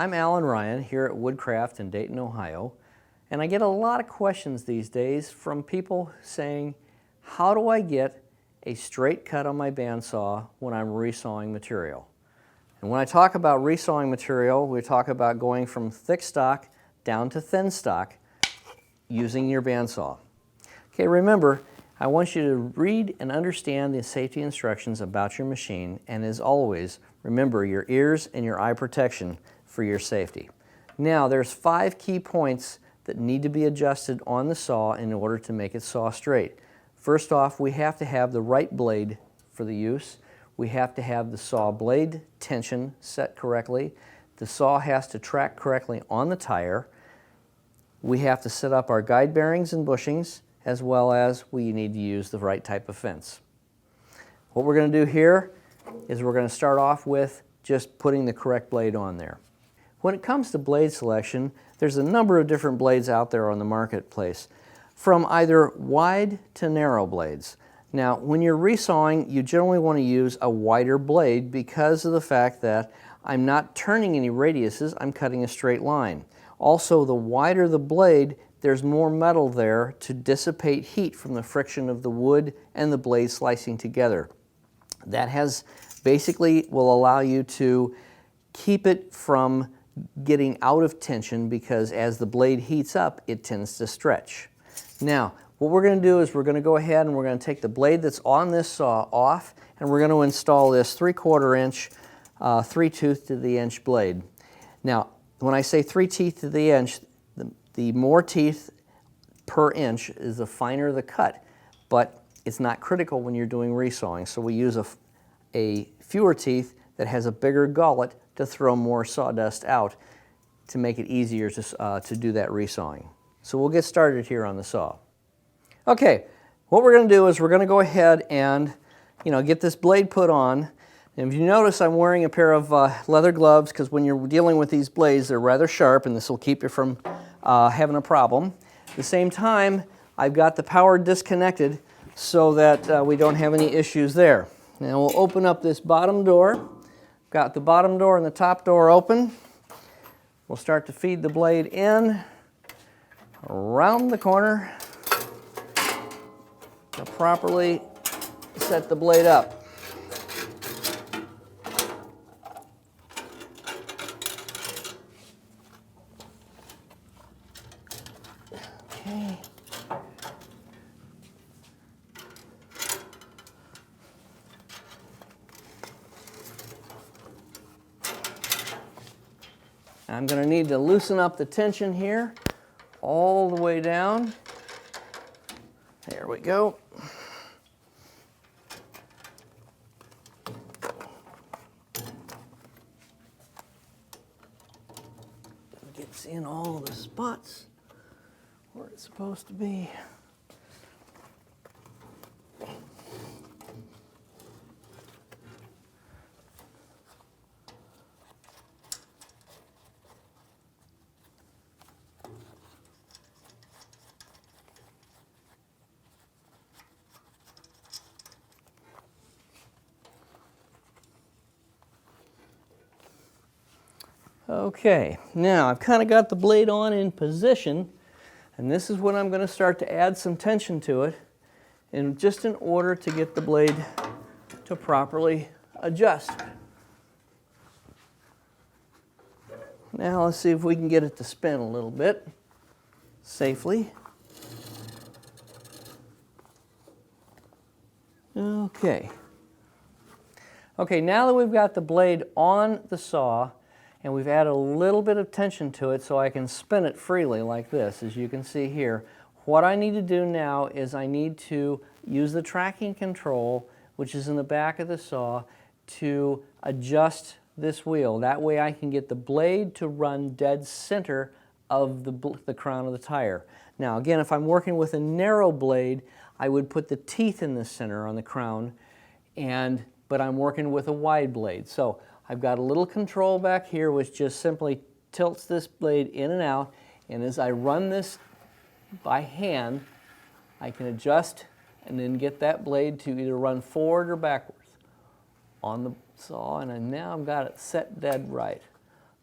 I'm Alan Ryan here at Woodcraft in Dayton, Ohio, and I get a lot of questions these days from people saying, how do I get a straight cut on my bandsaw when I'm resawing material? And when I talk about resawing material, we talk about going from thick stock down to thin stock using your bandsaw. Okay, remember, I want you to read and understand the safety instructions about your machine, and as always, remember your ears and your eye protection for your safety. Now, there's 5 key points that need to be adjusted on the saw in order to make it saw straight. First off, we have to have the right blade for the use. We have to have the saw blade tension set correctly. The saw has to track correctly on the tire. We have to set up our guide bearings and bushings, as well as we need to use the right type of fence. What we're going to do here is we're going to start off with just putting the correct blade on there. When it comes to blade selection, there's a number of different blades out there on the marketplace, from either wide to narrow blades. Now, when you're resawing, you generally want to use a wider blade because of the fact that I'm not turning any radiuses, I'm cutting a straight line. Also, the wider the blade, there's more metal there to dissipate heat from the friction of the wood and the blade slicing together. That basically will allow you to keep it from getting out of tension, because as the blade heats up, it tends to stretch. Now, what we're going to do is we're going to go ahead and we're going to take the blade that's on this saw off, and we're going to install this 3/4 inch 3-tooth to the inch blade. Now, when I say 3 teeth to the inch, the more teeth per inch is the finer the cut, but it's not critical when you're doing resawing. So we use a fewer teeth that has a bigger gullet to throw more sawdust out to make it easier to do that resawing. So we'll get started here on the saw. Okay, what we're going to do is we're going to go ahead and get this blade put on. And if you notice, I'm wearing a pair of leather gloves, because when you're dealing with these blades, they're rather sharp, and this will keep you from having a problem. At the same time, I've got the power disconnected so that we don't have any issues there. Now we'll open up this bottom door. Got the bottom door and the top door open. We'll start to feed the blade in around the corner to properly set the blade up. Okay. I'm going to need to loosen up the tension here all the way down. There we go. It gets in all the spots where it's supposed to be. Okay, now I've kind of got the blade on in position, and this is when I'm going to start to add some tension to it, and just in order to get the blade to properly adjust. Now let's see if we can get it to spin a little bit safely. Okay. Okay, now that we've got the blade on the saw, and we've added a little bit of tension to it so I can spin it freely like this, as you can see here. What I need to do now is I need to use the tracking control, which is in the back of the saw, to adjust this wheel. That way I can get the blade to run dead center of the crown of the tire. Now again, if I'm working with a narrow blade, I would put the teeth in the center on the crown, but I'm working with a wide blade. So I've got a little control back here which just simply tilts this blade in and out, and as I run this by hand, I can adjust and then get that blade to either run forward or backwards on the saw, and now I've got it set dead right.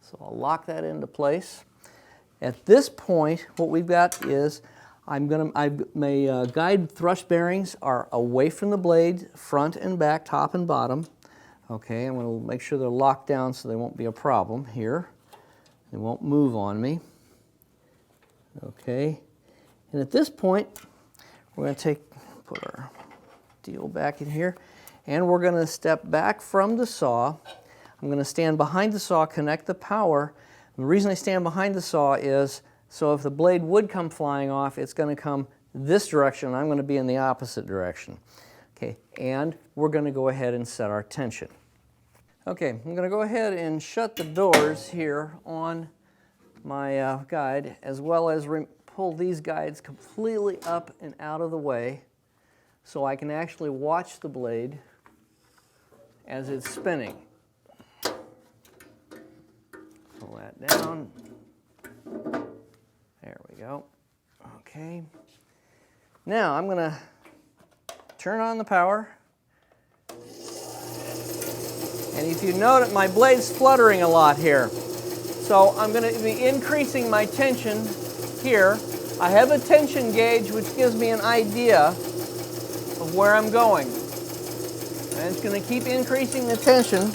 So I'll lock that into place. At this point, what we've got is my guide thrust bearings are away from the blade, front and back, top and bottom. Okay, I'm going to make sure they're locked down so they won't be a problem here. They won't move on me. Okay, and at this point, we're going to put our deal back in here, and we're going to step back from the saw. I'm going to stand behind the saw, connect the power. And the reason I stand behind the saw is so if the blade would come flying off, it's going to come this direction, and I'm going to be in the opposite direction. Okay, and we're going to go ahead and set our tension. Okay, I'm going to go ahead and shut the doors here on my guide, as well as pull these guides completely up and out of the way so I can actually watch the blade as it's spinning. Pull that down. There we go. Okay. Now I'm going to turn on the power. And if you notice, my blade's fluttering a lot here. So I'm going to be increasing my tension here. I have a tension gauge which gives me an idea of where I'm going. And it's going to keep increasing the tension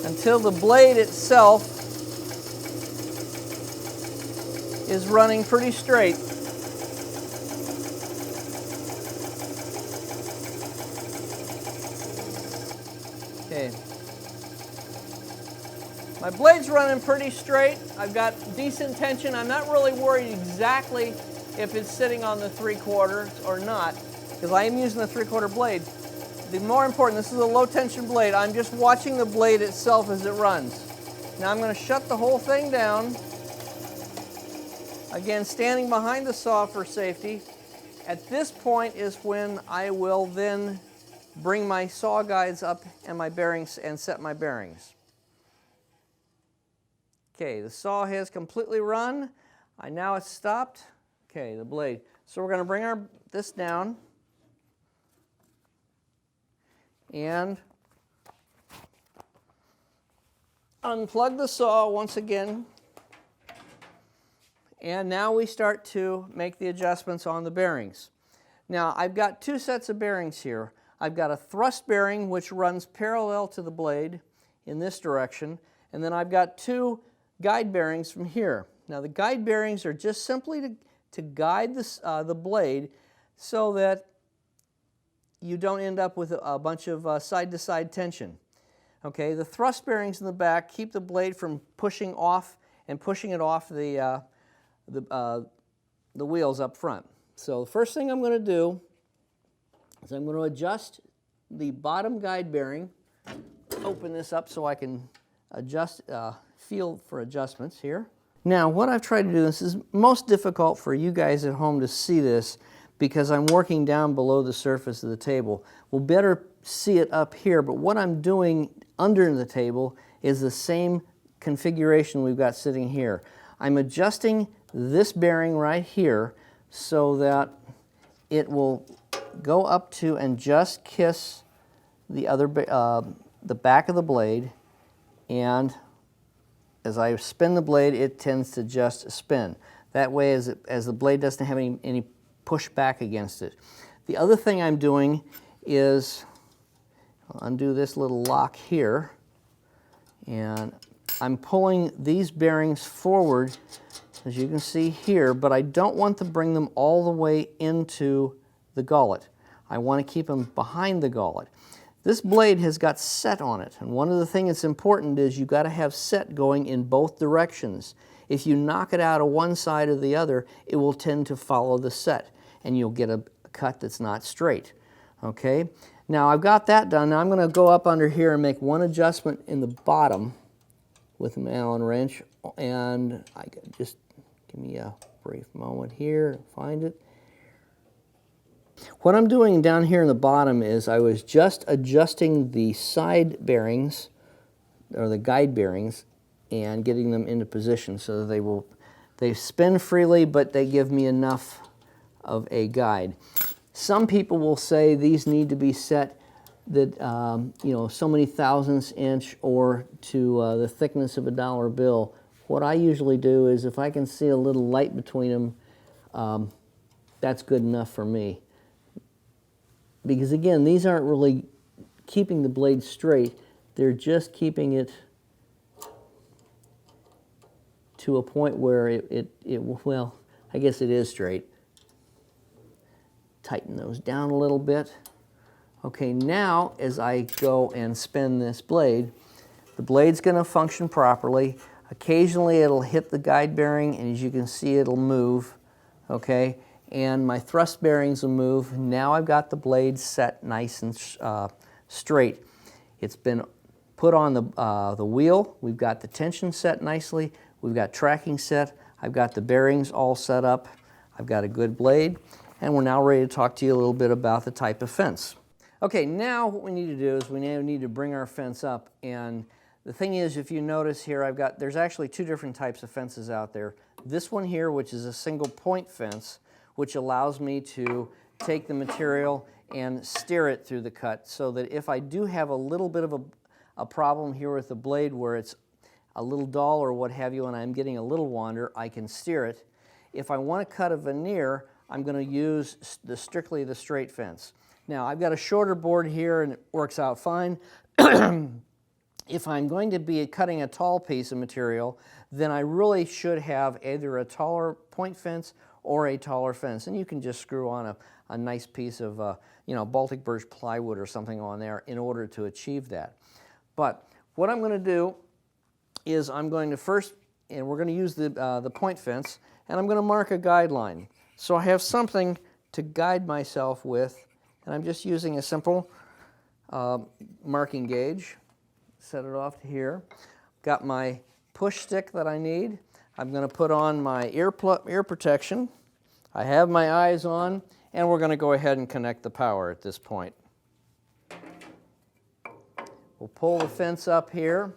until the blade itself is running pretty straight. Okay. My blade's running pretty straight. I've got decent tension. I'm not really worried exactly if it's sitting on the 3/4 or not, because I am using the 3/4 blade. The more important, this is a low tension blade. I'm just watching the blade itself as it runs. Now I'm going to shut the whole thing down. Again, standing behind the saw for safety. At this point is when I will then bring my saw guides up and my bearings and set my bearings. Okay, the saw has completely run. Now it's stopped. Okay, the blade. So we're going to bring this down and unplug the saw once again. And now we start to make the adjustments on the bearings. Now I've got two sets of bearings here. I've got a thrust bearing which runs parallel to the blade in this direction, and then I've got two guide bearings from here. Now the guide bearings are just simply to guide the blade so that you don't end up with a bunch of side-to-side tension. Okay, the thrust bearings in the back keep the blade from pushing off and pushing it off the wheels up front. So the first thing I'm going to do is I'm going to adjust the bottom guide bearing. Open this up so I can adjust, feel for adjustments here. Now what I've tried to do, this is most difficult for you guys at home to see this because I'm working down below the surface of the table. We'll better see it up here, but what I'm doing under the table is the same configuration we've got sitting here. I'm adjusting this bearing right here so that it will go up to and just kiss the back of the blade, and as I spin the blade, it tends to just spin. That way, as the blade doesn't have any push back against it. The other thing I'm doing is I'll undo this little lock here, and I'm pulling these bearings forward, as you can see here, but I don't want to bring them all the way into the gullet. I want to keep them behind the gullet. This blade has got set on it, and one of the things that's important is you've got to have set going in both directions. If you knock it out of one side or the other, it will tend to follow the set, and you'll get a cut that's not straight. Okay? Now I've got that done. Now I'm going to go up under here and make one adjustment in the bottom with an Allen wrench, and just give me a brief moment here to find it. What I'm doing down here in the bottom is I was just adjusting the side bearings, or the guide bearings, and getting them into position so that they spin freely, but they give me enough of a guide. Some people will say these need to be set that you know, so many thousandths inch or to the thickness of a dollar bill. What I usually do is if I can see a little light between them, that's good enough for me. Because again, these aren't really keeping the blade straight, they're just keeping it to a point where well, I guess it is straight. Tighten those down a little bit. Okay, now as I go and spin this blade, the blade's going to function properly. Occasionally it'll hit the guide bearing, and as you can see, it'll move. Okay, and my thrust bearings will move. Now I've got the blade set nice and straight. It's been put on the wheel. We've got the tension set nicely. We've got tracking set. I've got the bearings all set up. I've got a good blade. And we're now ready to talk to you a little bit about the type of fence. Okay, now what we need to do is we now need to bring our fence up. And the thing is, if you notice here, there's actually two different types of fences out there. This one here, which is a single point fence, which allows me to take the material and steer it through the cut, so that if I do have a little bit of a problem here with the blade where it's a little dull or what have you, and I'm getting a little wander, I can steer it. If I want to cut a veneer, I'm going to use strictly the straight fence. Now, I've got a shorter board here and it works out fine. If I'm going to be cutting a tall piece of material, then I really should have either a taller point fence or a taller fence. And you can just screw on a nice piece of you know, Baltic birch plywood or something on there in order to achieve that. But what I'm going to do is I'm going to first, and we're going to use the point fence, and I'm going to mark a guideline. So I have something to guide myself with, and I'm just using a simple marking gauge. Set it off to here. Got my push stick that I need. I'm going to put on my ear protection. I have my eyes on, and we're going to go ahead and connect the power at this point. We'll pull the fence up here.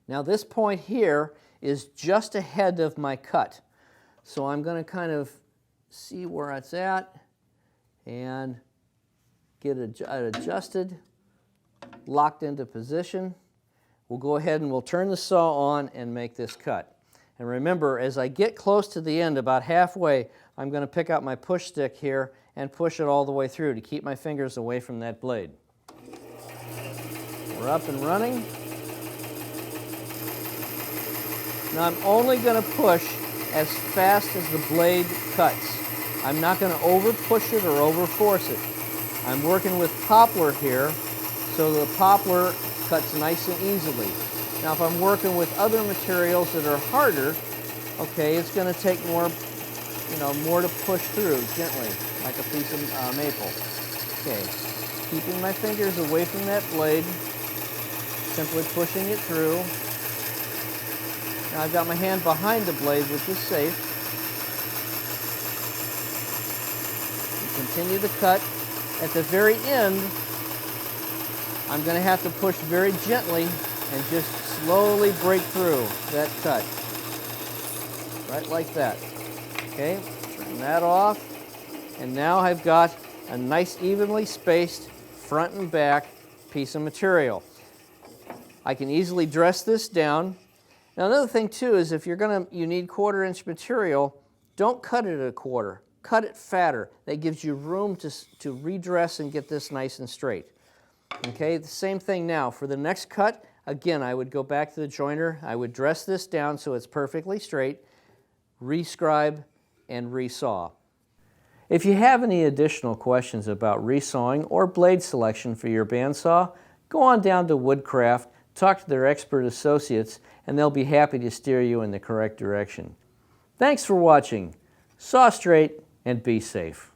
Now this point here is just ahead of my cut. So I'm going to kind of see where it's at and get it adjusted, locked into position. We'll go ahead and we'll turn the saw on and make this cut. And remember, as I get close to the end, about halfway, I'm going to pick out my push stick here and push it all the way through to keep my fingers away from that blade. We're up and running. Now I'm only going to push as fast as the blade cuts. I'm not going to over push it or over force it. I'm working with poplar here, so the poplar cuts nice and easily. Now if I'm working with other materials that are harder, okay, it's going to take more, more to push through gently, like a piece of maple. Okay, keeping my fingers away from that blade, simply pushing it through. Now I've got my hand behind the blade, which is safe. We continue the cut. At the very end, I'm going to have to push very gently and just slowly break through that cut. Right like that. Okay, turn that off. And now I've got a nice evenly spaced front and back piece of material. I can easily dress this down. Now another thing too is if you need 1/4 inch material, don't cut it at 1/4. Cut it fatter. That gives you room to redress and get this nice and straight. Okay, the same thing now. For the next cut, again, I would go back to the joiner. I would dress this down so it's perfectly straight, rescribe, and resaw. If you have any additional questions about resawing or blade selection for your bandsaw, go on down to Woodcraft, talk to their expert associates, and they'll be happy to steer you in the correct direction. Thanks for watching. Saw straight and be safe.